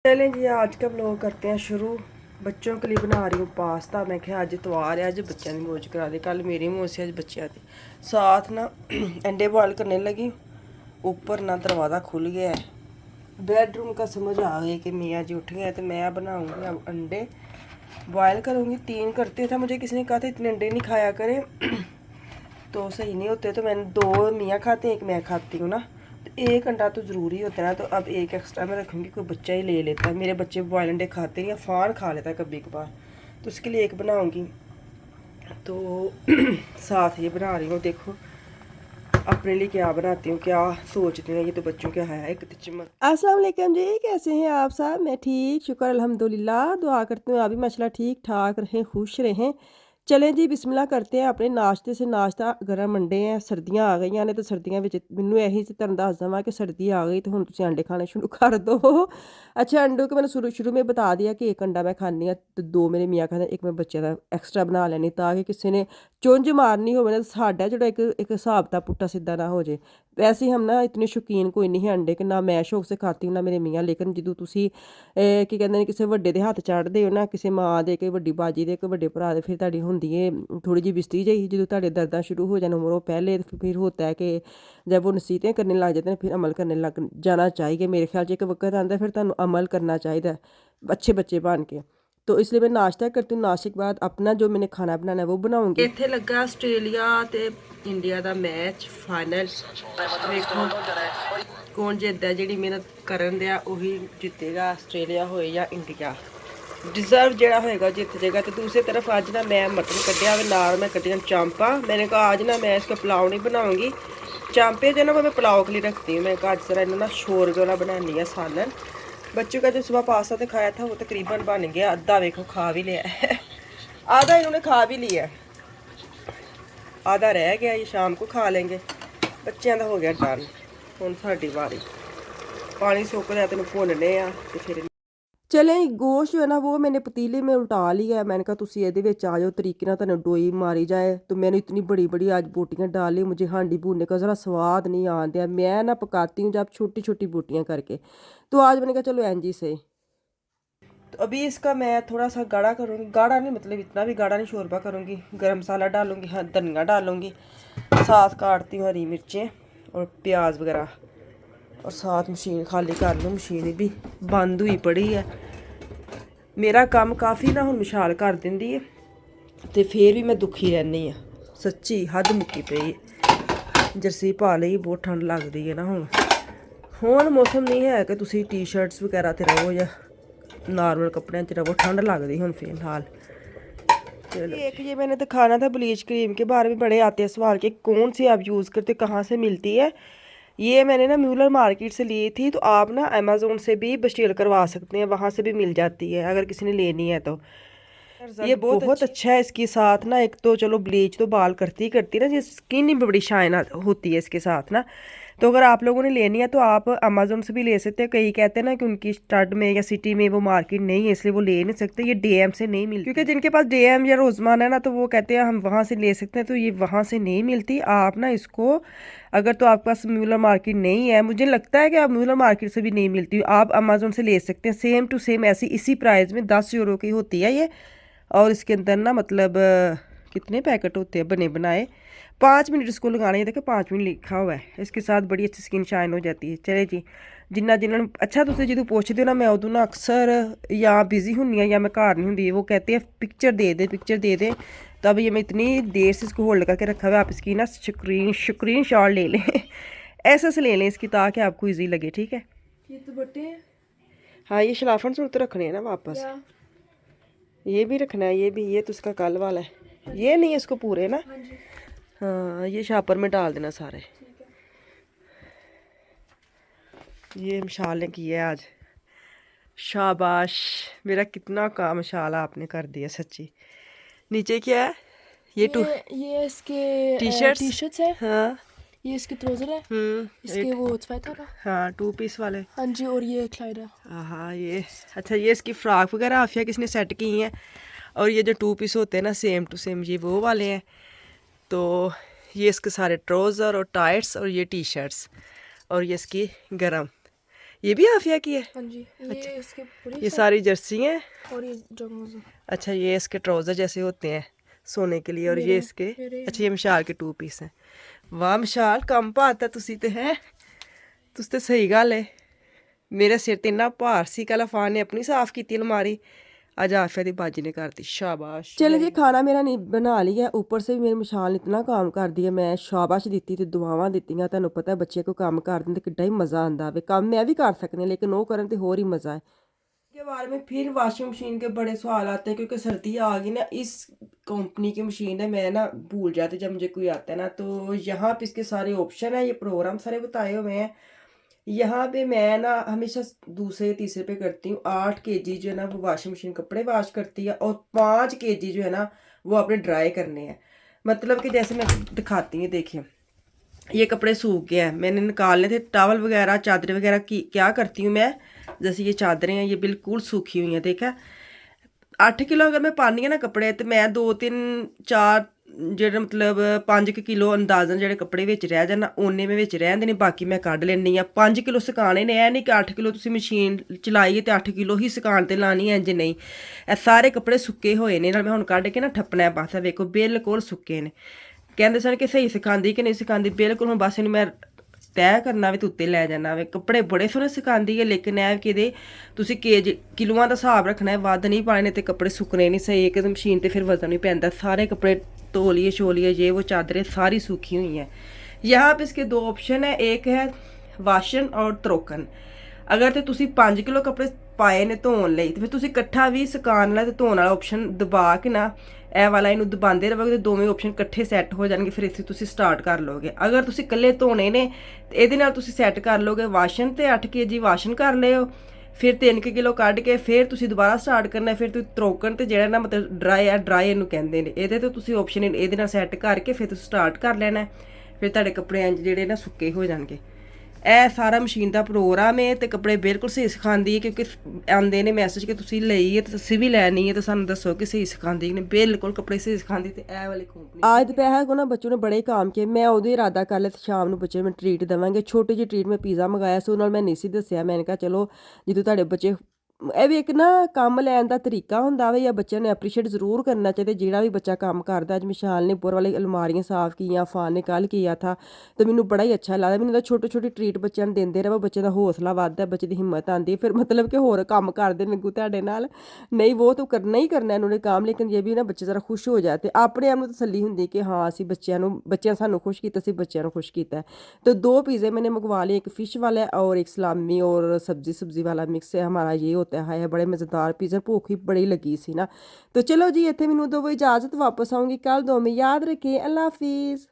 चलें जी, आज का व्लॉग करते हैं शुरू। बच्चों के लिए बना रही हूँ पास्ता। मैं क्या अज इतवार है, अज बच्चों की मौज करा दी। कल मेरी मौज से, अज बच्चों की। साथ ना अंडे बॉयल करने लगी। ऊपर ना दरवाज़ा खुल गया है। बेडरूम का समझ आ गई कि मियाँ जी उठ गए तो मैं बनाऊँगी अब अंडे बॉयल करूँगी। 3 करते थे, मुझे किसी ने कहा था इतने अंडे नहीं खाया करें तो सही नहीं होते। तो मैंने 2 मियाँ खाते हैं, 1 मैं खाती हूँ ना। तो 1 अंडा तो ज़रूरी होता है ना, तो अब 1 एक्स्ट्रा मैं रखूँगी। कोई बच्चा ही ले लेता है। मेरे बच्चे बॉयल अंडे खाते हैं या फान खा लेता है कभी कभार, तो उसके लिए 1 बनाऊँगी। तो साथ ये बना रही हूँ। देखो अपने लिए क्या बनाती हूँ, क्या सोचती हूँ। ये तो बच्चों क्या है एक चम्मच। अस्सलाम वालेकुम जी, कैसे हैं आप सब? मैं ठीक, शुक्र अल्हम्दुलिल्लाह। दुआ करती हूँ आप भी माशाल्लाह ठीक ठाक रहें, खुश रहें। चलें जी बिस्मिल्लाह करते हैं अपने नाश्ते से। नाश्ता गरम अंडे हैं, सर्दियाँ आ गई ने, तो सर्दियां मैनू यही तुहानू दस देवां कि सर्दी आ गई तो हुण तुसीं अंडे खाने शुरू कर दो। अच्छा, अंडों को मैंने शुरू में बता दिया कि 1 अंडा मैं खानी हाँ, तो 2 मेरे मियाँ खाते, 1 मैं बच्चे का एक्स्ट्रा बना लैनी ताकि किसी ने चुंझ मारनी हो ना, साडा जो एक हिसाब दा पुट्ठा सीधा ना हो जाए। वैसे हम ना इतने शौकीन कोई नहीं है अंडे के, ना मैं शौक से खाती हूँ ना मेरे मियाँ। लेकिन ਜਦੋਂ ਤੁਸੀਂ ਕੀ ਕਹਿੰਦੇ ਨੇ ਕਿਸੇ ਵੱਡੇ ਦੇ ਹੱਥ ਚੜ੍ਹਦੇ ਹੋ ਨਾ, ਕਿਸੇ ਮਾਂ ਦੇ, ਕੋਈ ਵੱਡੀ ਬਾਜੀ ਦੇ, ਕੋਈ ਵੱਡੇ ਭਰਾ ਦੇ, ਫਿਰ ਤੁਹਾਡੀ ਹੁੰਦੀ ਹੈ थोड़ी जी बिस्ती जही। जो ਤੁਹਾਡੇ दर्दां शुरू हो जाने उम्रों पहले, फिर होता है कि जब वो नसीहतें करने लग जाते हैं फिर अमल करने लग जाना चाहिए। मेरे ख्याल से एक वक्त आता है फिर तुहानू अमल करना चाहिए अच्छे बच्चे बन के। तो इसलिए मैं नाश्ता करती हूँ। नाश्ते के बाद अपना जो मैंने खाना बनाना है वो बनाऊंगी। इत्थे लगा आस्ट्रेलिया ते इंडिया का मैच फाइनल। देखो कौन जितदा, जी मेहनत करन दिया उही जितेगा, आस्ट्रेलिया हो या इंडिया। डिज़र्व जोड़ा होएगा जित जाएगा। तो दूसरी तरफ आज ना मैं मटन कटिया हुआ, नाल मैं कटिया चांपा। मैंने कहा आज ना मैं इसका पुलाव नहीं बनाऊंगी। चांपे जो ना वो मैं पुलाव के लिए रखती हूँ। मैं कहा आज जरा इन्हें ना शोरबे वाला बनानी है सालन। बच्चों का जो सुबह पास्ता तो खाया था वो तकरीबन बन गया, अद्धा देखो खा भी लिया है। आधा इन्होंने खा भी लिया, आधा रह गया, ये शाम को खा लेंगे। बच्चों का हो गया डन। हुण साडी वारी पानी सुक रहा, तेन भुनने आ ते फिर चले। गोश्त जो है ना वो मैंने पतीले में उल्टा लिया है। मैंने कहा तुसी ये आ जाओ तरीके ना, तुहानू डोई मारी जाए। तो मैंने इतनी बड़ी बड़ी आज बोटियाँ डाली, मुझे हांडी भूनने का ज़रा स्वाद नहीं आ दिया। मैं ना पकाती हूँ जब छोटी छोटी बोटियाँ करके, तो आज मैंने कहा चलो एंजी सही। तो अभी इसका मैं थोड़ा सा गाढ़ा करूँगी। गाढ़ा नहीं मतलब इतना भी गाढ़ा नहीं, शोरबा करूँगी। गरम मसाला डालूँगी, हाँ धनिया डालूँगी, साथ काटती हूँ हरी मिर्चें और प्याज वगैरह, और साथ मशीन खाली कर लूँ। मशीन भी बंद हुई पड़ी है। मेरा काम काफ़ी ना हुण मशाल कर दिंदी है, तो फिर भी मैं दुखी रहनी हाँ। सच्ची हद मुक्की पई है। जर्सी पा लई, बहुत ठंड लगती है ना हुण मौसम नहीं है कि तुसी टी शर्ट्स वगैरह ते रहो या नॉर्मल कपड़े च रहो। ठंड लगती हुण फिलहाल। चलो, एक ये मैंने दिखाना था ब्लीच क्रीम के बारे में। बड़े आते हैं सवाल कि कौन सी आप यूज़ करते, कहाँ से मिलती है। ये मैंने ना म्यूलर मार्केट से ली थी। तो आप ना अमेज़ोन से भी बस्टील करवा सकते हैं, वहाँ से भी मिल जाती है अगर किसी ने लेनी है तो। ये बहुत अच्छा है। इसके साथ ना एक तो चलो ब्लीच तो बाल करती ना, ये स्किन ही बड़ी शाइन होती है इसके साथ ना। तो अगर आप लोगों ने लेनी है तो आप अमेज़ोन से भी ले सकते हैं। कई कहते हैं ना कि उनकी स्टड में या सिटी में वो मार्केट नहीं है इसलिए वो ले नहीं सकते। ये डीएम से नहीं मिलती, क्योंकि जिनके पास डीएम या रोजमान है ना तो वो कहते हैं हम वहाँ से ले सकते हैं। तो ये वहाँ से नहीं मिलती। आप ना इसको, अगर तो आपके पास म्यूलर मार्केट नहीं है, मुझे लगता है कि आप म्यूलर मार्केट से भी नहीं मिलती, आप अमेज़ोन से ले सकते हैं। सेम टू सेम ऐसी इसी प्राइस में 10 यूरो की होती है ये। और इसके अंदर ना मतलब कितने पैकेट होते हैं बने बनाए। 5 मिनट इसको लगाने हैं। देखो 5 मिनट लिखा हुआ है। इसके साथ बड़ी अच्छी स्किन शाइन हो जाती है। चले जी, जिन्होंने अच्छा तुम जो पूछते हो ना, मैं उदू ना अक्सर या बिजी हूँ या मैं घर नहीं होंगी। वो कहते हैं पिक्चर दे दे। तो अब ये मैं इतनी देर से इसको होल्ड करके रखा हुआ है। आप इसकी ना स्क्रीन शॉट ले लें ऐसे से ले लें इसकी, ताकि आपको ईजी लगे। ठीक है, ये तो बटे हाँ, ये शलाफन सूट तो रखने हैं ना वापस। ये भी रखना है, ये भी, ये तो उसका कल वाला है। ये नहीं है इसको पूरे ना। हाँ, ये शापर में डाल देना सारे। ये मशालें की है आज। शाबाश, मेरा कितना काम मशाला आपने कर दिया सच्ची। नीचे क्या है? ये इसके टी शर्ट्स है। हाँ, ये इसके ट्राउजर है। इसके वो स्वेटर है। हाँ 2 पीस वाले। हाँ जी, और ये क्लाइड है। हाँ ये अच्छा, ये इसकी फ्रॉक वगैरह आफिया किसने सेट की हैं। और ये जो 2 पीस होते हैं ना सेम टू सेम, ये वो वाले हैं। तो ये इसके सारे ट्राउज़र और टाइट्स और ये टी शर्ट्स और ये इसकी गरम। ये भी आफिया की है? हाँ जी, ये इसके पूरी ये सारी जर्सी हैं? और ये जंगल अच्छा, ये इसके ट्राउज़र जैसे होते हैं सोने के लिए, और ये इसके, अच्छा ये मिशाल के 2 पीस हैं। वाह मिशाल, कम भात है तुसी ते है, तुस ते सही गल है। मेरे सिर ते इन्ना भार सी, कल अफान ने अपनी साफ की अलमारी, अज आफिया दी बाजी ने करती, शाबाश। चलो जी, खाना मेरा नहीं बना लिया, ऊपर से भी मेरी मिशाल ने इतना काम कर दिया, मैं शाबाश दी ते दुआवां दित्तियां। तुहानू पता है बच्चे को काम कर दें तो किड्डा ही मज़ा आंदा वे, काम मैं भी कर सकनी लेकिन वो करन ते होर ही मज़ा है। के बारे में फिर वॉशिंग मशीन के बड़े सवाल आते हैं, क्योंकि सर्दी आ गई ना, इस कंपनी की मशीन है, मैं ना भूल जाती जब मुझे कोई आता है ना। तो यहाँ पे इसके सारे ऑप्शन है, ये प्रोग्राम सारे बताए हुए हैं। यहाँ पे मैं ना हमेशा दूसरे तीसरे पे करती हूँ। 8 kg जो है ना वो वॉशिंग मशीन कपड़े वॉश करती है, और 5 kg जो है ना वो अपने ड्राई करने हैं। मतलब कि जैसे मैं दिखाती हूँ, देखिए ये कपड़े सूख गए हैं, मैंने निकालने थे, टॉवल वगैरह चादरें वगैरह की क्या करती हूँ मैं, जैसे ये चादरें हैं ये बिल्कुल सूखी हुई हैं, देखा 8 किलो अगर मैं पानी है ना कपड़े, तो मैं 2-3-4 ਜਿਹੜੇ ਮਤਲਬ 5 ਕਿਲੋ ਅੰਦਾਜ਼ਨ ਜਿਹੜੇ ਕੱਪੜੇ ਵਿੱਚ ਰਹਿ ਜਾਣ ਉਹਨੇ ਮੈਂ ਵਿੱਚ ਰਹਿੰਦੇ ਨੇ, ਬਾਕੀ ਮੈਂ ਕੱਢ ਲੈਂਦੀ ਆ। 5 ਕਿਲੋ ਸੁਕਾਣੇ ਨੇ, ਇਹ ਨਹੀਂ ਕਿ 8 ਕਿਲੋ ਤੁਸੀਂ ਮਸ਼ੀਨ ਚਲਾਈਏ ਤੇ 8 ਕਿਲੋ ਹੀ ਸੁਕਾਉਣ ਤੇ ਲਾਣੀ ਹੈ, ਇੰਜ ਨਹੀਂ। ਇਹ ਸਾਰੇ ਕੱਪੜੇ ਸੁੱਕੇ ਹੋਏ ਨੇ, ਨਾਲ ਮੈਂ ਹੁਣ ਕੱਢ ਕੇ ਨਾ ਠੱਪਣਾ ਬਸ, ਵੇਖੋ ਬਿਲਕੁਲ ਸੁੱਕੇ ਨੇ। ਕਹਿੰਦੇ ਸਨ ਕਿ ਸਹੀ ਸਿਖਾਉਂਦੀ ਕਿ ਨਹੀਂ ਸਿਖਾਉਂਦੀ, ਬਿਲਕੁਲ ਹੁਣ ਬਸ ਇਹਨੂੰ ਮੈਂ ਤੈਅ ਕਰਨਾ ਵੇ ਤੇ ਉੱਤੇ ਲੈ ਜਾਣਾ ਵੇ। ਕੱਪੜੇ ਬੜੇ ਸੋਹਣੇ ਸਿਖਾਉਂਦੀ ਹੈ, ਲੇਕਿਨ ਇਹ ਕਿ ਇਹਦੇ ਤੁਸੀਂ ਕਿਲੋਆਂ ਦਾ ਹਿਸਾਬ ਰੱਖਣਾ ਹੈ, ਵੱਧ ਨਹੀਂ ਪਾਣੇ ਨੇ ਤੇ ਕੱਪੜੇ ਸੁੱਕਣੇ ਨਹੀਂ ਸਹੀ, ਇੱਕ ਮਸ਼ੀਨ ਤੇ ਫਿਰ ਵਜ਼ਨ नहीं पैंदा। सारे कपड़े तौलिए शोलिए ये वो चादरें सारी सूखी हुई हैं। यहाँ पे इसके 2 ऑप्शन है, एक है वाशन और त्रोकन। अगर तो तुसी 5 किलो कपड़े पाए ने धोन लई ते फिर तुसी इकट्ठा भी सुकान वाला ते धोन वाला ऑप्शन दबा के ना ਇਹ ਵਾਲਾ ਇਹਨੂੰ ਦਬਾਉਂਦੇ ਰਹੋਗੇ ਤੇ ਦੋਵੇਂ ਆਪਸ਼ਨ ਇਕੱਠੇ ਸੈੱਟ ਹੋ ਜਾਣਗੇ, ਫਿਰ ਇੱਥੇ ਤੁਸੀਂ ਸਟਾਰਟ ਕਰ ਲਓਗੇ। ਅਗਰ ਤੁਸੀਂ ਇਕੱਲੇ ਧੋਣੇ ਨੇ ਤੇ ਇਹਦੇ ਨਾਲ ਤੁਸੀਂ ਸੈੱਟ ਕਰ ਲਓਗੇ ਵਾਸ਼ਨ, ਤੇ 8 kg ਵਾਸ਼ਨ ਕਰ ਲਿਓ, ਫਿਰ 3 ਕਿਲੋ ਕੱਢ ਕੇ ਫਿਰ ਤੁਸੀਂ ਦੁਬਾਰਾ ਸਟਾਰਟ ਕਰਨਾ। ਫਿਰ ਤੁਸੀਂ ਤਰੋਕਣ ਤੇ ਜਿਹੜਾ ਨਾ ਮਤਲਬ ਡਰਾਈ ਆ, ਡਰਾਈ ਇਹਨੂੰ ਕਹਿੰਦੇ ਨੇ, ਇਹਦੇ ਤੋਂ ਤੁਸੀਂ ਆਪਸ਼ਨ ਇਹਦੇ ਨਾਲ ਸੈੱਟ ਕਰਕੇ ਫਿਰ ਤੁਸੀਂ ਸਟਾਰਟ ਕਰ ਲੈਣਾ, ਫਿਰ ਤੁਹਾਡੇ ਕੱਪੜੇ ਇੰਜ ਜਿਹੜੇ ਨਾ ਸੁੱਕੇ ਹੋ ਜਾਣਗੇ। ਇਹ ਸਾਰਾ ਮਸ਼ੀਨ ਦਾ ਪ੍ਰੋਗਰਾਮ ਹੈ ਤੇ ਕੱਪੜੇ ਬਿਲਕੁਲ ਸਹੀ ਸਿਖਾਉਂਦੀ ਹੈ, ਕਿਉਂਕਿ ਆਉਂਦੇ ਨੇ ਮੈਸੇਜ ਕਿ ਤੁਸੀਂ ਲਈ ਹੈ ਤੇ ਤੁਸੀਂ ਵੀ ਲੈਣੀ ਹੈ, ਤੇ ਸਾਨੂੰ ਦੱਸੋ कि सही सिखाती है। बिल्कुल कपड़े सही सिखाती ਤੇ ਇਹ ਵਾਲੀ ਕੰਪਨੀ। आज दोपहर को ना बच्चों ने बड़े काम किए, मैं उदो इरादा कर लिया शाम ਨੂੰ ਬੱਚੇ ਨੂੰ ਟ੍ਰੀਟ ਦੇਵਾਂਗੇ। ਛੋਟੀ ਜਿਹੀ ਟ੍ਰੀਟ ਮੈਂ ਪੀਜ਼ਾ ਮੰਗਾਇਆ ਸੀ, ਉਹਨਾਂ ਨਾਲ ਮੈਂ ਨਹੀਂ ਸੀ ਦੱਸਿਆ। ਮੈਂ ਕਿਹਾ ਚਲੋ ਜਦੋਂ ਤੁਹਾਡੇ ਬੱਚੇ, ਇਹ ਵੀ ਇੱਕ ਨਾ ਕੰਮ ਲੈਣ ਦਾ ਤਰੀਕਾ ਹੁੰਦਾ ਵਾ, ਜਾਂ ਬੱਚਿਆਂ ਨੂੰ ਐਪਰੀਸ਼ੀਏਟ ਜ਼ਰੂਰ ਕਰਨਾ ਚਾਹੀਦਾ ਜਿਹੜਾ ਵੀ ਬੱਚਾ ਕੰਮ ਕਰਦਾ। ਅੱਜ ਮਿਸ਼ਾਲ ਨੇ ਉੱਪਰ ਵਾਲੀ ਅਲਮਾਰੀਆਂ ਸਾਫ਼ ਕੀਆਂ, ਫਾਨ ਨੇ ਕੱਲ ਕੀਆ ਥਾ, ਤੇ ਮੈਨੂੰ ਬੜਾ ਹੀ ਅੱਛਾ ਲੱਗਦਾ। ਮੈਨੂੰ ਤਾਂ ਛੋਟੀ ਛੋਟੀ ਟ੍ਰੀਟ ਬੱਚਿਆਂ ਨੂੰ ਦਿੰਦੇ ਰਹੋ, ਬੱਚੇ ਦਾ ਹੌਸਲਾ ਵੱਧਦਾ, ਬੱਚੇ ਦੀ ਹਿੰਮਤ ਆਉਂਦੀ, ਫਿਰ ਮਤਲਬ ਕਿ ਹੋਰ ਕੰਮ ਕਰਦੇ ਲੱਗੂ ਤੁਹਾਡੇ ਨਾਲ। ਨਹੀਂ ਉਹ ਤਾਂ ਕਰਨਾ ਹੀ ਕਰਨਾ ਇਹਨਾਂ ਨੇ ਕੰਮ, ਲੇਕਿਨ ਜੇ ਵੀ ਨਾ ਬੱਚੇ ਜ਼ਰਾ ਖੁਸ਼ ਹੋ ਜਾਏ ਤੇ ਆਪਣੇ ਆਪ ਨੂੰ ਤਸੱਲੀ ਹੁੰਦੀ ਕਿ ਹਾਂ ਅਸੀਂ ਬੱਚਿਆਂ ਸਾਨੂੰ ਖੁਸ਼ ਕੀਤਾ, ਅਸੀਂ ਬੱਚਿਆਂ ਨੂੰ ਖੁਸ਼ ਕੀਤਾ। तो 2 पिज़्ज़े मैंने मंगवा लिए, एक फ़िश वाला और एक सलामी और सब्ज़ी वाला मिक्स है हमारा ये होता है। बड़े मज़ेदार पिज़्ज़ा, भूख ही बड़ी लगी सी ना। तो चलो जी इत्थे मैनूं दो इजाज़त, वापस आऊँगी कल। दो में याद रखें, अल्लाह हाफिज़।